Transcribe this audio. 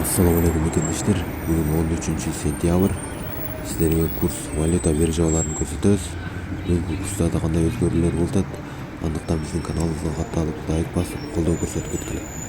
Assalamu alaikum мекендештер. Бүгін 13 сентябрь. Сіздерге курс валюта биржаларын көрсөтөбүз. Бүгүнкү курстарда кандай өзгөрүүлөр болуп атат? Андыктан биздин каналыбызга катталып, лайк басып, колдоо көрсөтүп кеткиле.